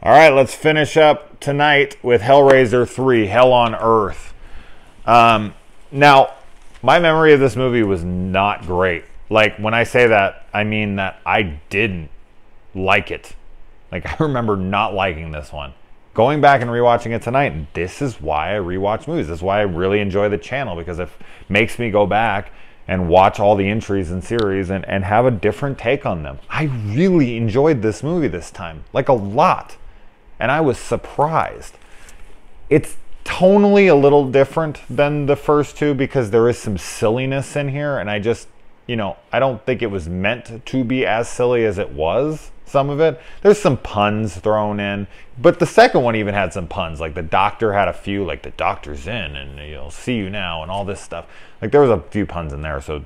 All right, let's finish up tonight with Hellraiser 3, Hell on Earth. Now, my memory of this movie was not great. Like, when I say that, I mean that I didn't like it. Like, I remember not liking this one. Going back and rewatching it tonight, this is why I rewatch movies. This is why I really enjoy the channel, because it makes me go back and watch all the entries and series and have a different take on them. I really enjoyed this movie this time, like a lot. And I was surprised. It's tonally a little different than the first two because there is some silliness in here, and I just, I don't think it was meant to be as silly as it was, some of it. There's some puns thrown in, but the second one even had some puns. Like the doctor had a few, like the doctor's in and you'll see you now and all this stuff. Like there was a few puns in there, so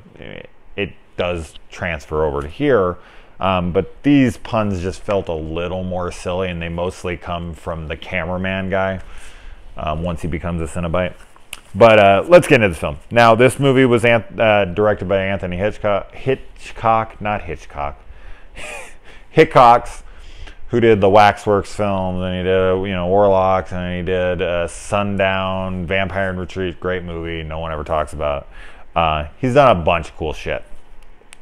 it does transfer over to here. But these puns just felt a little more silly, and they mostly come from the cameraman guy once he becomes a Cenobite. But let's get into the film. Now, this movie was directed by Anthony Hickox, who did the Waxworks films, and he did, Warlocks, and he did Sundown, Vampire in Retreat, great movie, no one ever talks about. He's done a bunch of cool shit.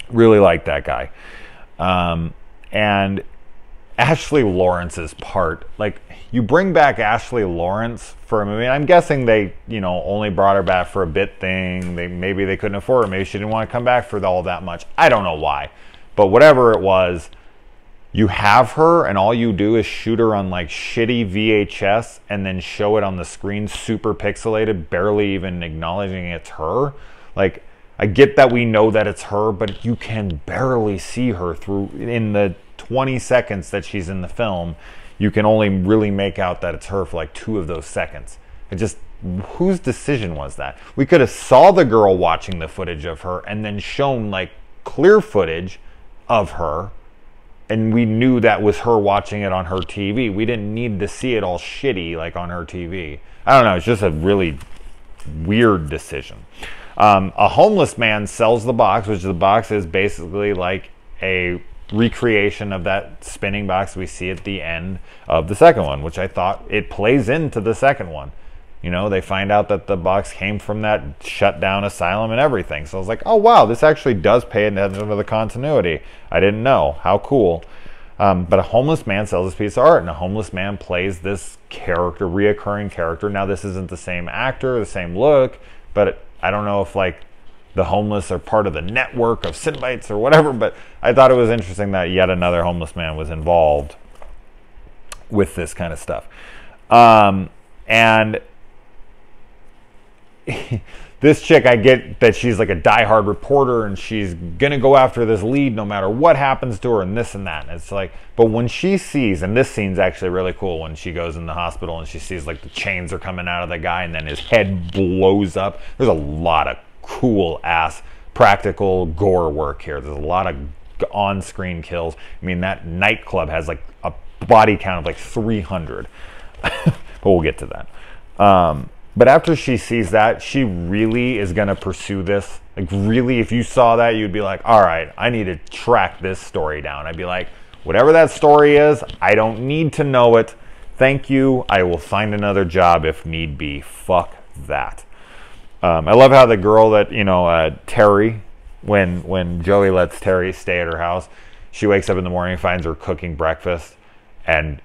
Really like that guy. And Ashley Lawrence's part, like, you bring back Ashley Lawrence for a movie, and I'm guessing they, only brought her back for a bit thing. Maybe they couldn't afford her. Maybe she didn't want to come back for all that much. I don't know why. But whatever it was, you have her, and all you do is shoot her on, like, shitty VHS and then show it on the screen super pixelated, barely even acknowledging it's her. Like, I get that we know that it's her, but you can barely see her through in the 20 seconds that she's in the film. You can only really make out that it's her for like 2 of those seconds. It just, whose decision was that? We could have saw the girl watching the footage of her and then shown like clear footage of her, and we knew that was her watching it on her TV. We didn't need to see it all shitty like on her TV. I don't know, it's just a really weird decision. A homeless man sells the box, which the box is basically like a recreation of that spinning box we see at the end of the second one, which I thought it plays into the second one. They find out that the box came from that shut down asylum and everything. So I was like, oh wow, this actually does pay attention to the continuity. I didn't know. How cool. But a homeless man sells this piece of art, and a homeless man plays this character, reoccurring character. Now this isn't the same actor, the same look, but I don't know if like the homeless are part of the network of Cenobites or whatever, but I thought it was interesting that yet another homeless man was involved with this kind of stuff. And this chick, I get that she's like a diehard reporter and she's gonna go after this lead no matter what happens to her and this and that. And it's like, but when she sees, and this scene's actually really cool when she goes in the hospital and she sees like the chains are coming out of the guy and then his head blows up. There's a lot of cool ass practical gore work here. There's a lot of on-screen kills. I mean, that nightclub has like a body count of like 300. But we'll get to that. But after she sees that, she really is going to pursue this. Like, really, if you saw that, you'd be like, all right, I need to track this story down. I'd be like, whatever that story is, I don't need to know it. Thank you. I will find another job if need be. Fuck that. I love how the girl that, Terry, when Joey lets Terry stay at her house, she wakes up in the morning and finds her cooking breakfast, and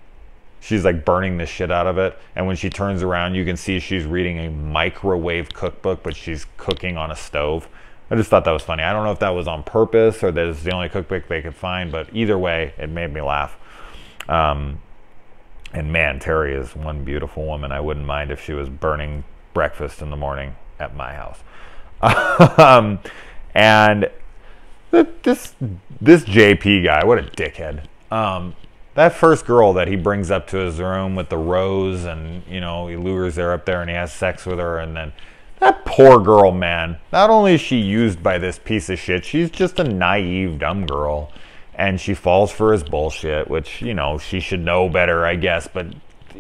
she's like burning the shit out of it. And when she turns around, you can see she's reading a microwave cookbook, but she's cooking on a stove. I just thought that was funny. I don't know if that was on purpose or that it's the only cookbook they could find, but either way, it made me laugh. And man, Terry is one beautiful woman. I wouldn't mind if she was burning breakfast in the morning at my house. And this JP guy, what a dickhead. That first girl that he brings up to his room with the rose, and he lures her up there and he has sex with her, and then that poor girl, man, not only is she used by this piece of shit, she's just a naive, dumb girl, and she falls for his bullshit, which, she should know better, I guess, but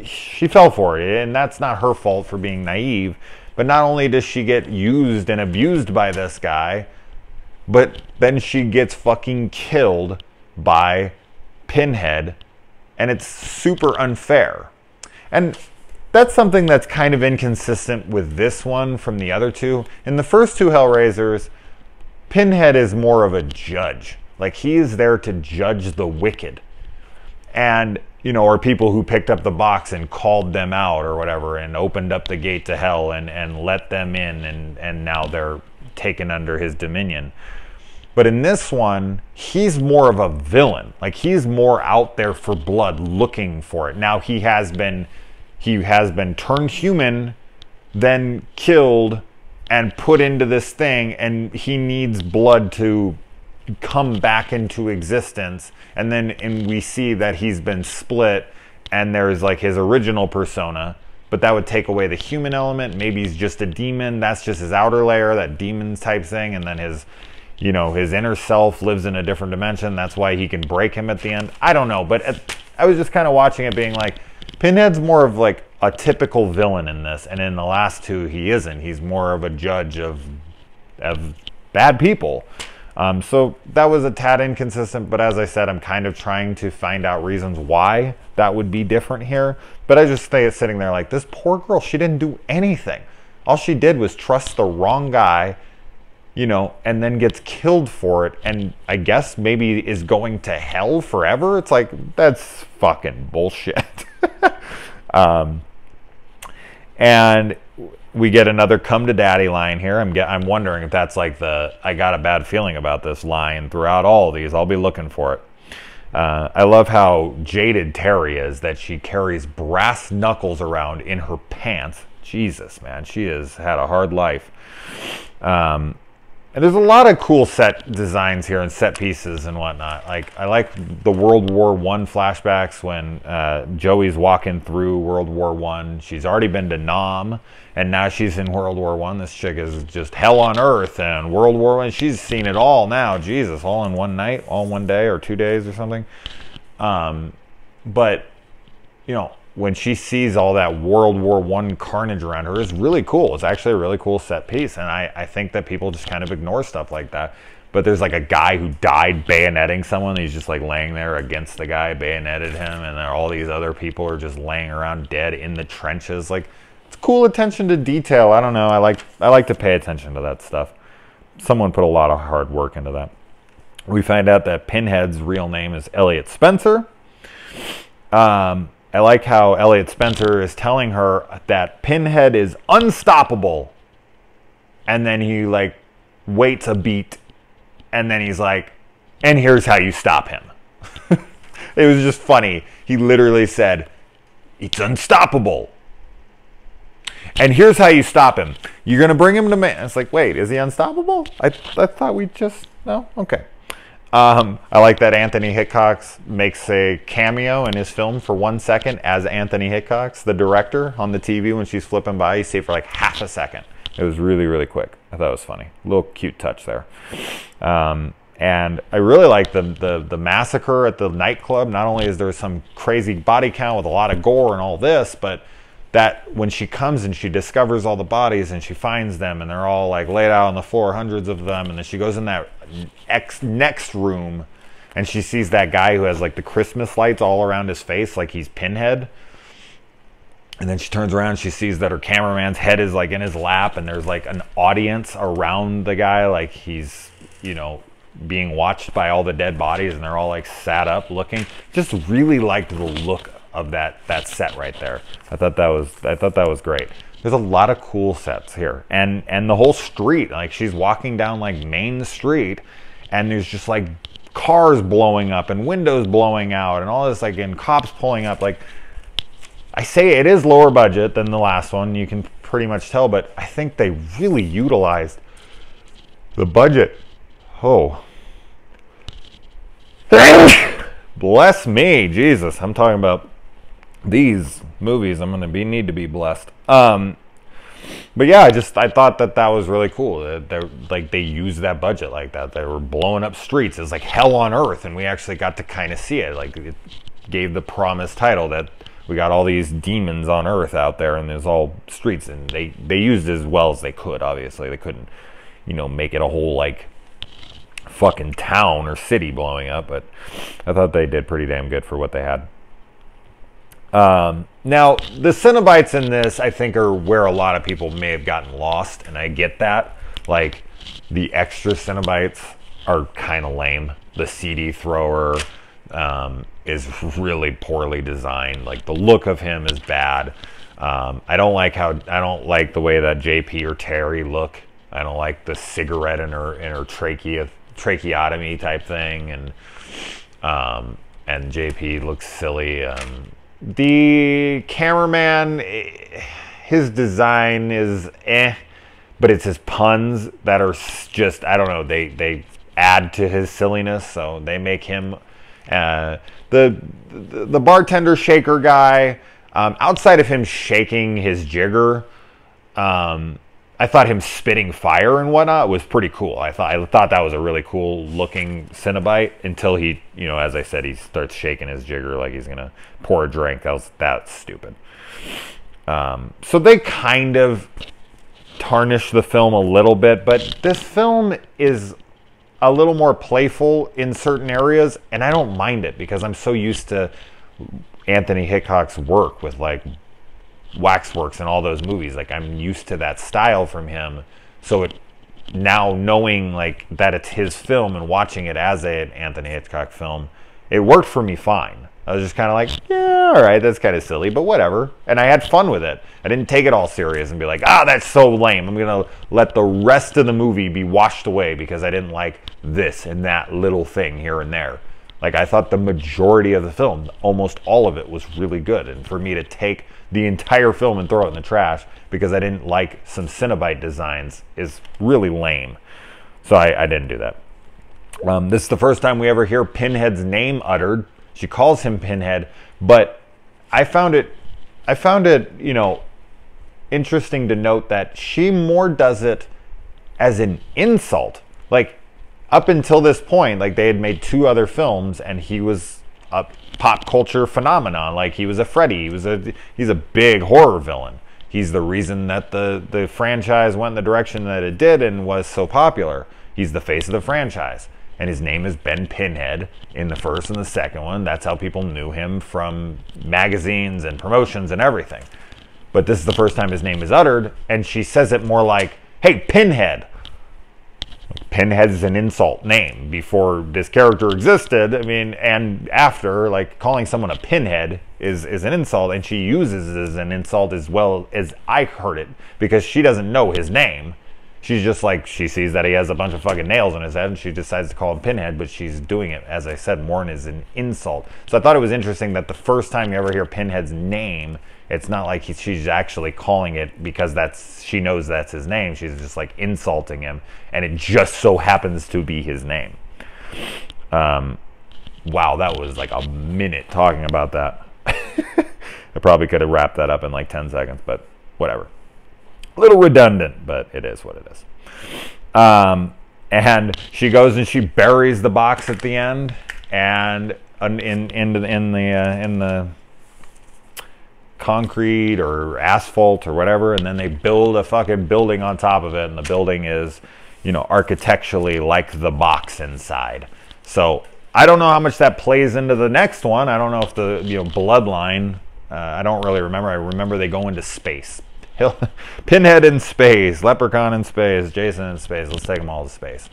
she fell for it, and that's not her fault for being naive. But not only does she get used and abused by this guy, but then she gets fucking killed by Pinhead and it's super unfair. And that's something that's kind of inconsistent with this one from the other two. In the first two Hellraisers, Pinhead is more of a judge. Like, he is there to judge the wicked. And, you know, or people who picked up the box and called them out or whatever and opened up the gate to hell and let them in, and now they're taken under his dominion. But in this one, he's more of a villain. Like, he's more out there for blood, looking for it. Now, he has been turned human, then killed, and put into this thing, and he needs blood to come back into existence. And then we see that he's been split, and there's like his original persona, but that would take away the human element. Maybe he's just a demon. That's just his outer layer, that demon type thing. And then his, you know, his inner self lives in a different dimension. That's why he can break him at the end. I don't know, but I was just kind of watching it being like, Pinhead's more of like a typical villain in this, and in the last two he isn't. He's more of a judge of bad people. So that was a tad inconsistent, but as I said, I'm kind of trying to find out reasons why that would be different here. But I just stay sitting there like, this poor girl, she didn't do anything. All she did was trust the wrong guy, you know, and then gets killed for it, and I guess maybe is going to hell forever. It's like, that's fucking bullshit. And we get another "come to daddy" line here. I'm wondering if that's like the "I got a bad feeling about this" line throughout all of these. I'll be looking for it. I love how jaded Terry is, that she carries brass knuckles around in her pants. Jesus, man, she has had a hard life. And there's a lot of cool set designs here and set pieces and whatnot. Like, I like the World War I flashbacks when Joey's walking through World War I. She's already been to Nam, and now she's in World War I. This chick is just hell on earth, and World War I, she's seen it all now. Jesus, all in one night, all in one day or 2 days or something. But, you know, when she sees all that World War I carnage around her, is really cool. It's actually a really cool set piece, and I think that people just kind of ignore stuff like that. But there's like a guy who died bayoneting someone. He's just like laying there against the guy, bayoneted him, and then all these other people are just laying around dead in the trenches. Like, it's cool attention to detail. I don't know. I like to pay attention to that stuff. Someone put a lot of hard work into that. We find out that Pinhead's real name is Elliot Spencer. I like how Elliot Spencer is telling her that Pinhead is unstoppable. And then he like waits a beat, and then he's like, and here's how you stop him. It was just funny. He literally said, it's unstoppable. And here's how you stop him. You're going to bring him to me. It's like, wait, is he unstoppable? I thought we just, no? Okay. I like that Anthony Hickox makes a cameo in his film for 1 second as Anthony Hickox, the director, on the TV when she's flipping by. You see it for like half a second. It was really, really quick. I thought it was funny. A little cute touch there. And I really like the massacre at the nightclub. Not only is there some crazy body count with a lot of gore and all this, but that when she comes and she discovers all the bodies and she finds them and they're all like laid out on the floor, hundreds of them, and then she goes in that next room and she sees that guy who has like the Christmas lights all around his face like he's Pinhead. And then she turns around and she sees that her cameraman's head is like in his lap, and there's like an audience around the guy, like he's, you know, being watched by all the dead bodies, and they're all like sat up looking. Just really liked the look of that set right there. I thought that was great. There's a lot of cool sets here, and the whole street, like she's walking down like Main Street, and there's just like cars blowing up and windows blowing out and all this, like, and cops pulling up. Like, I say it is lower budget than the last one, you can pretty much tell, but I think they really utilized the budget. Oh. Bless me, Jesus. I'm talking about these movies. I'm going to need to be blessed. But yeah, I thought that was really cool. They used that budget like that. They were blowing up streets. It was like hell on earth, and we actually got to kind of see it. Like, it gave the promised title that we got all these demons on earth out there, and there's all streets, and they used it as well as they could. Obviously, they couldn't, you know, make it a whole like fucking town or city blowing up, but I thought they did pretty damn good for what they had. Now, the Cenobites in this, I think, are where a lot of people may have gotten lost, and I get that. Like, the extra Cenobites are kind of lame. The CD thrower is really poorly designed. Like, the look of him is bad. I don't like the way that JP or Terry look. I don't like the cigarette in her tracheotomy type thing, and JP looks silly. The cameraman, his design is but it's his puns that are just, I don't know, they add to his silliness, so they make him the bartender shaker guy. Outside of him shaking his jigger, I thought him spitting fire and whatnot was pretty cool. I thought that was a really cool looking Cenobite until he, as I said, he starts shaking his jigger like he's gonna pour a drink. That's stupid. So they kind of tarnish the film a little bit, but this film is a little more playful in certain areas, and I don't mind it because I'm so used to Anthony Hitchcock's work with like Waxworks and all those movies. Like, I'm used to that style from him, so now knowing like that it's his film and watching it as an Anthony Hitchcock film, it worked for me fine. I was just kind of like, yeah, all right, that's kind of silly, but whatever. And I had fun with it. I didn't take it all serious and be like, that's so lame. I'm gonna let the rest of the movie be washed away because I didn't like this and that little thing here and there. Like, I thought the majority of the film, almost all of it, was really good. And for me to take the entire film and throw it in the trash because I didn't like some Cenobite designs is really lame. So I didn't do that. This is the first time we ever hear Pinhead's name uttered. She calls him Pinhead, but I found it, interesting to note that she more does it as an insult. Like, up until this point, like, they had made 2 other films and he was a pop culture phenomenon. Like, he was a Freddy. He's a big horror villain. He's the reason that the franchise went in the direction that it did and was so popular. He's the face of the franchise. And his name is Ben Pinhead in the first and the second one. That's how people knew him from magazines and promotions and everything. But this is the first time his name is uttered, and she says it more like, hey, Pinhead. Pinhead is an insult name. Before this character existed, I mean, and after, like, calling someone a pinhead is an insult, and she uses it as an insult as well as I heard it, because she doesn't know his name. She's just like, she sees that he has a bunch of fucking nails on his head, and she decides to call him Pinhead, but she's doing it, as I said, more as an insult. So I thought it was interesting that the first time you ever hear Pinhead's name, it's not like she's actually calling it because she knows that's his name. She's just like insulting him, and it just so happens to be his name. Wow, that was like a minute talking about that. I probably could have wrapped that up in like 10 seconds, but whatever. A little redundant, but it is what it is. And she goes and she buries the box at the end, and in the concrete or asphalt or whatever, and then they build a fucking building on top of it, and the building is, architecturally like the box inside. So I don't know how much that plays into the next one. I don't know if the bloodline. I don't really remember. I remember they go into space. Pinhead in space, Leprechaun in space, Jason in space. Let's take them all to space.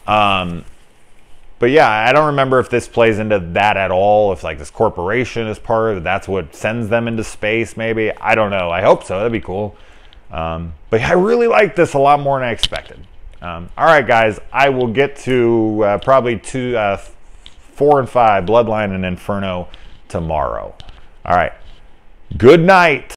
But yeah, I don't remember if this plays into that at all. If like this corporation is part of it, that's what sends them into space. Maybe, I don't know. I hope so. That'd be cool. But yeah, I really like this a lot more than I expected. All right, guys. I will get to probably 4 and 5, Bloodline and Inferno, tomorrow. All right. Good night.